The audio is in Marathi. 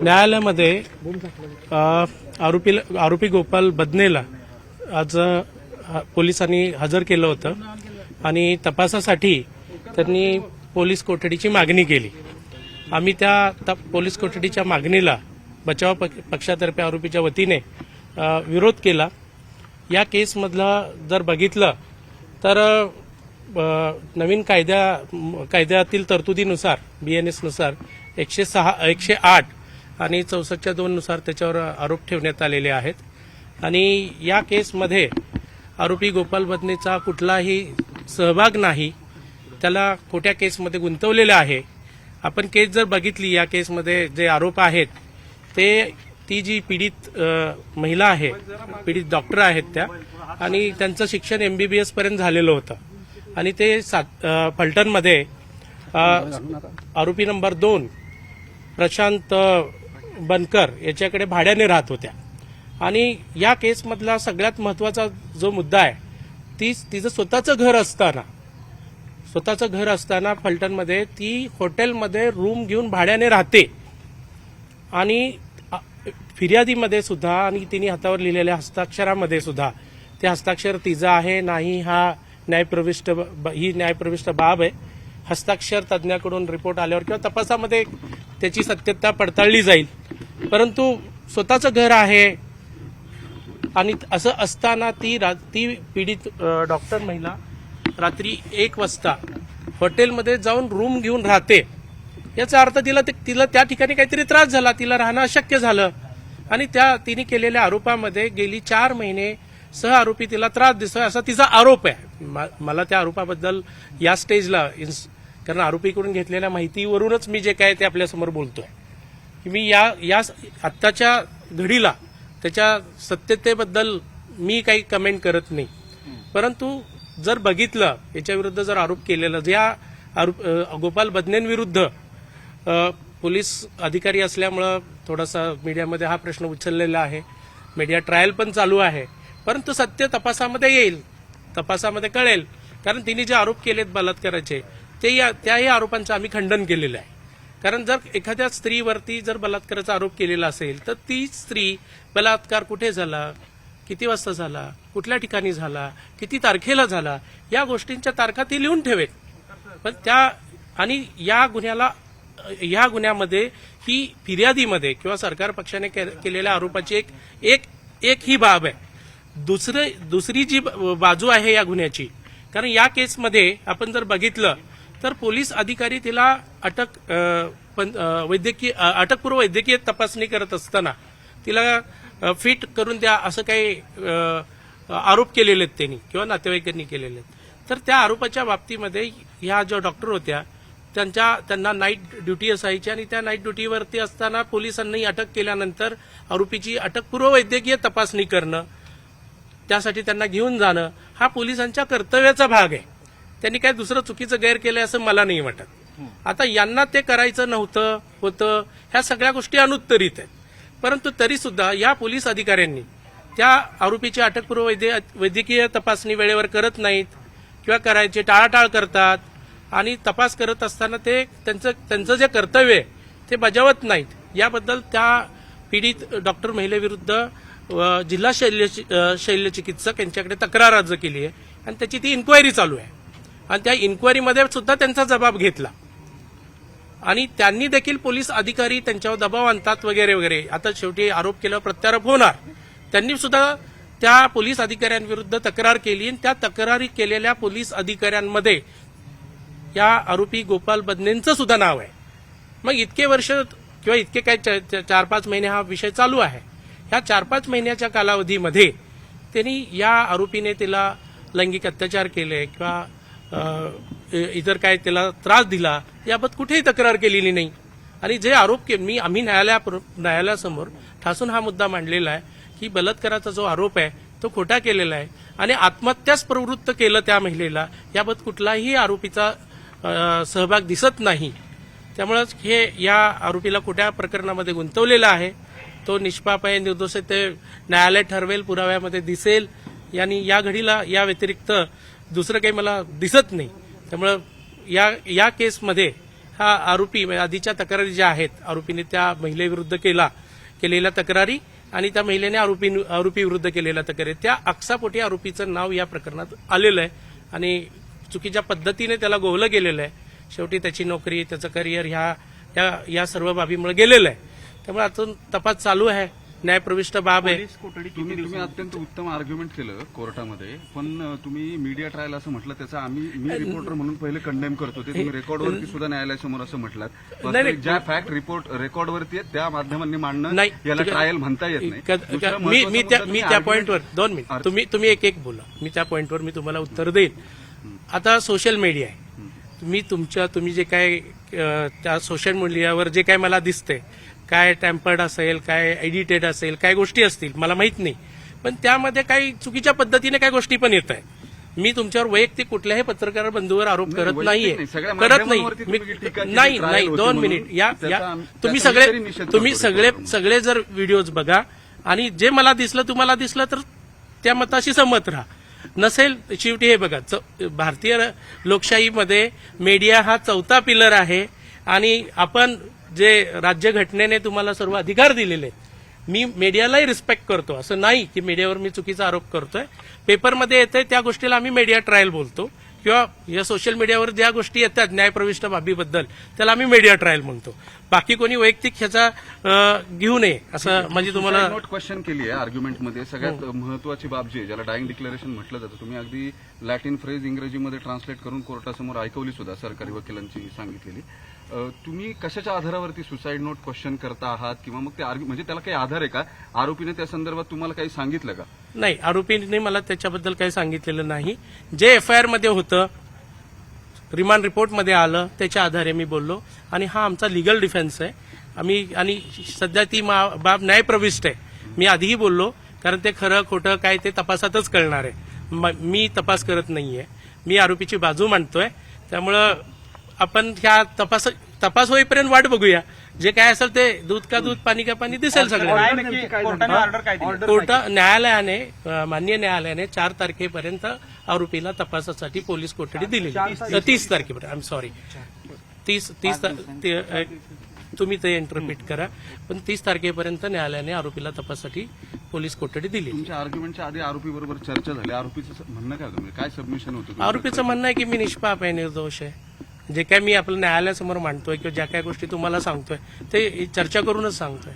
न्यायालयामध्ये आरोपी गोपाल बदनेला आज पोलिसांनी हजर केलं होतं आणि तपासासाठी त्यांनी पोलीस कोठडीची मागणी केली. आम्ही त्या पोलीस कोठडीच्या मागणीला बचाव पक्षातर्फे आरोपीच्या वतीने विरोध केला. या केसमधलं जर बघितलं तर नवीन कायद्यातील तरतुदीनुसार BNS नुसार 108 आणि 64(2) नुसार त्याच्यावर आरोप ठेवण्यात आलेले आहेत. आणि या केसमध्ये आरोपी गोपाल बदनेचा कुठलाही सहभाग नाही. त्याला खोट्या केसमध्ये गुंतवलेलं आहे. आपण केस जर बघितली, या केसमध्ये जे आरोप आहेत ते ती जी पीडित महिला आहे, पीडित डॉक्टर आहेत त्या, आणि त्यांचं शिक्षण MBBS पर्यंत झालेलं होतं आणि ते फलटणमध्ये आरोपी नंबर 2 प्रशांत बनकर याच्याकडे भाड्याने राहत होत्या. आणि या केसमधला सगळ्यात महत्वाचा जो मुद्दा आहे, तिचं स्वतःचं घर असताना फलटणमध्ये ती हॉटेलमध्ये रूम घेऊन भाड्याने राहते. आणि फिर्यादीमध्ये सुद्धा आणि तिने हातावर लिहिलेल्या हस्ताक्षरामध्ये सुद्धा ते हस्ताक्षर तिचं आहे नाही, ही न्यायप्रविष्ट बाब आहे. हस्ताक्षर तज्ज्ञाकडून रिपोर्ट आल्यावर किंवा तपासामध्ये त्याची सत्यता पडताळली जाईल. परंतु स्वतःचं घर आहे आणि असं असताना ती पीडित डॉक्टर महिला रात्री 1 वाजता हॉटेलमध्ये जाऊन रूम घेऊन राहते. याचा अर्थ तिला त्या ठिकाणी काहीतरी त्रास झाला, तिला राहणं अशक्य झालं आणि तिने केलेल्या आरोपामध्ये गेली 4 महिने सह आरोपी तिला त्रास दिसतोय असा तिचा आरोप आहे. मला त्या आरोपाबद्दल या स्टेजला, कारण आरोपीकडून घेतलेल्या माहितीवरूनच मी जे काय ते आपल्यासमोर बोलतोय. मी या आत्ताच्या घडीला त्याच्या सत्यतेबद्दल मी काही कमेंट करत नाही. परंतु जर बघितलं, याच्या विरुद्ध जर आरोप केलेला, ज्या गोपाल बदनेंविरुद्ध पोलीस अधिकारी असल्यामुळं थोडासा मीडियामध्ये हा प्रश्न उचललेला आहे. मीडिया ट्रायल पण चालू आहे. परंतु सत्य तपासामध्ये येईल, तपासामध्ये कळेल. कारण तिने जे आरोप केलेत बलात्काराचे, त्याही आरोपांचं आम्ही खंडन केलेलं आहे. कारण जर एखाद्या स्त्रीवरती जर बलात्काराचा आरोप केलेला असेल तर ती स्त्री बलात्कार कुठे झाला, किती वाजता झाला, कुठल्या ठिकाणी झाला, किती तारखेला झाला, या गोष्टींच्या तारखा ती लिहून ठेवेल. पण आणि या गुन्ह्यामध्ये ही फिर्यादीमध्ये किंवा सरकार पक्षाने केलेल्या आरोपाची एक ही बाब आहे. दुसरी जी बाजू आहे या गुन्ह्याची, कारण या केसमध्ये आपण जर बघितलं तर पोलीस अधिकारी तिला अटकपूर्व वैद्यकीय तपासणी करत असताना तिला फिट करून द्या असं काही आरोप केलेले आहेत त्यांनी किंवा नातेवाईकांनी केलेले आहेत. तर त्या आरोपाच्या बाबतीमध्ये ह्या ज्या डॉक्टर होत्या त्यांना नाईट ड्युटी असायची आणि त्या नाईट ड्युटीवरती असताना पोलिसांनी अटक केल्यानंतर आरोपीची अटकपूर्व वैद्यकीय तपासणी करणं, त्यासाठी त्यांना घेऊन जाणं हा पोलिसांच्या कर्तव्याचा भाग आहे. त्यांनी काय दुसरं चुकीचं गैर केलंय असं मला नाही वाटत. आता यांना ते करायचं होतं ह्या सगळ्या गोष्टी अनुत्तरित आहेत. परंतु तरी सुद्धा या पोलीस अधिकाऱ्यांनी त्या आरोपीची अटकपूर्व वैद्यकीय तपासणी वेळेवर करत नाहीत किंवा करायचे टाळाटाळ करतात आणि तपास करत असताना ते त्यांचं जे कर्तव्य आहे ते बजावत नाहीत. याबद्दल त्या पीडित डॉक्टर महिलेविरुद्ध जिल्हा शल्य चिकित्सक यांच्याकडे तक्रार अर्ज केली आहे आणि त्याची ती इन्क्वायरी चालू आहे. आणि त्या इन्क्वायरीमध्ये सुद्धा त्यांचा जबाब घेतला आणि त्यांनी देखील पोलीस अधिकारी त्यांच्यावर दबाव आणतात वगैरे वगैरे. आता शेवटी आरोप केल्यावर प्रत्यारोप होणार. त्यांनी सुद्धा त्या पोलीस अधिकाऱ्यांविरुद्ध तक्रार केली आणि त्या तक्रारी केलेल्या पोलीस अधिकाऱ्यांमध्ये या आरोपी गोपाल बदनेंचं सुद्धा नाव आहे. मग इतके वर्ष किंवा इतके काय 4-5 महिने हा विषय चालू आहे. ह्या 4-5 महिन्याच्या कालावधीमध्ये त्यांनी या आरोपीने तिला लैंगिक अत्याचार केले किंवा इतर काय त्याला त्रास दिला याबाबत कुठेही तक्रार केलेली नाही. आणि जे आरोप आम्ही न्यायालयासमोर ठासून हा मुद्दा मांडलेला आहे की बलात्काराचा जो आरोप आहे तो खोटा केलेला आहे आणि आत्महत्याच प्रवृत्त केलं त्या महिलेला, याबाबत कुठलाही आरोपीचा सहभाग दिसत नाही. त्यामुळेच या आरोपीला खोट्या प्रकरणामध्ये गुंतवलेला आहे. तो निष्पाप आहे, निर्दोष आहे ते न्यायालय ठरवेल, पुराव्यामध्ये दिसेल. आणि या घडीला या व्यतिरिक्त दुसरं काही मला दिसत नाही. त्यामुळे या केसमध्ये हा आरोपी म्हणजे आधीच्या तक्रारी ज्या आहेत आरोपीने त्या महिलेविरुद्ध केलेल्या तक्रारी आणि त्या महिलेने आरोपी विरुद्ध केलेल्या तक्रारी त्या आक्षापोटी आरोपीचं नाव या प्रकरणात आलेलं आहे आणि चुकीच्या पद्धतीने त्याला गोवलं गेलेलं आहे. शेवटी त्याची नोकरी त्याचं करिअर या सर्व बाबीमुळे गेलेलं आहे. त्यामुळे अजून तपास चालू आहे. न्यायप्रविष्ट बाब आहे. तुम्ही अत्यंत उत्तम आर्ग्युमेंट केलं कोर्टामध्ये, पण तुम्ही मीडिया ट्रायल असं म्हटलं त्याचा मी रिपोर्टर म्हणून पहिले कंडेम करतो. ते तुम्ही रेकॉर्डवरती सुद्धा न्यायालयासमोर असं म्हटलात. ज्या फॅक्ट रिपोर्ट रेकॉर्डवरती आहेत त्या माध्यमांनी मांडणं याला ट्रायल म्हणता येत नाही. मी त्या पॉईंटवर 2 मिनिट तुम्ही एक बोला. मी त्या पॉईंटवर मी तुम्हाला उत्तर देईन. आता सोशल मीडिया आहे. तुम्ही जे काय त्या सोशल मीडियावर जे काय मला दिसते काय टॅम्पर्ड असेल काय एडिटेड असेल काय गोष्टी असतील मला माहित नाही, पण त्यामध्ये काही चुकीच्या पद्धतीने काही गोष्टी पण येत आहेत. मी तुमच्यावर वैयक्तिक कुठल्याही पत्रकार बंधूवर आरोप करत नाहीये. नाही 2 मिनिट तुम्ही सगळे जर व्हिडिओज बघा आणि जे मला दिसलं तुम्हाला दिसलं तर त्या मताशी सहमत राहा. नसेल शेवटी हे बघा भारतीय लोकशाहीमध्ये मीडिया हा 4था पिलर आहे आणि आपण जे राज्यघटनेने तुम्हाला सर्व अधिकार दिलेले आहेत. मी मीडियालाही रिस्पेक्ट करतो. असं नाही की मीडियावर मी चुकीचा आरोप करतोय. पेपरमध्ये येतंय त्या गोष्टीला आम्ही मीडिया ट्रायल बोलतो किंवा या सोशल मीडियावर ज्या गोष्टी येतात न्यायप्रविष्ट बाबीबद्दल त्याला आम्ही मीडिया ट्रायल म्हणतो. बाकी कोणी वैयक्तिक ह्याचा घेऊ नये असं म्हणजे तुम्हाला नोट क्वेश्चन केली आहे आर्ग्युमेंटमध्ये. सगळ्यात महत्वाची बाब जी आहे ज्याला डायिंग डिक्लेरेशन म्हटलं जातं, तुम्ही अगदी लॅटिन फ्रेज इंग्रजीमध्ये ट्रान्सलेट करून कोर्टासमोर ऐकवली सुद्धा सरकारी वकिलांची सांगितलेली. तुम्ही कशाच्या आधारावरती सुसाईड नोट क्वेश्चन करता आहात किंवा मग ते म्हणजे त्याला काही आधार आहे का? आरोपीने त्या संदर्भात तुम्हाला काही सांगितलं का? नाही, आरोपीने मला त्याच्याबद्दल काही सांगितलेलं नाही. जे एफआयआर मध्ये होतं रिमांड रिपोर्टमध्ये आलं त्याच्या आधारे मी बोललो आणि हा आमचा लिगल डिफेन्स आहे. आणि सध्या ती बाब न्यायप्रविष्ट आहे. मी आधीही बोललो कारण ते खरं खोटं काय ते तपासातच कळणार आहे. मी तपास करत नाहीये. मी आरोपीची बाजू मांडतोय. त्यामुळं आपण ह्या तपास होईपर्यंत वाट बघूया. जे काय असेल ते दूध का दूध पाणी का पाणी दिसेल सगळं. न्यायालयाने माननीय न्यायालयाने 4 तारखेपर्यंत आरोपीला तपासासाठी पोलीस कोठडी दिली. 30 तारखेपर्यंत आय एम सॉरी 30 तुम्ही ते इंटरप्रिट करा, पण 30 तारखेपर्यंत न्यायालयाने आरोपीला तपासासाठी पोलीस कोठडी दिली. तुमच्या आर्ग्युमेंटच्या आधी आरोपी बरोबर चर्चा झाली. आरोपीचं म्हणणं काय होतं, काय सबमिशन होतं? आरोपीचं म्हणणं आहे की मी निष्पाप आहे, निर्दोष आहे. जे काय मी आपल्या न्यायालयासमोर मांडतोय किंवा ज्या काय गोष्टी तुम्हाला सांगतोय ते चर्चा करूनच सांगतोय.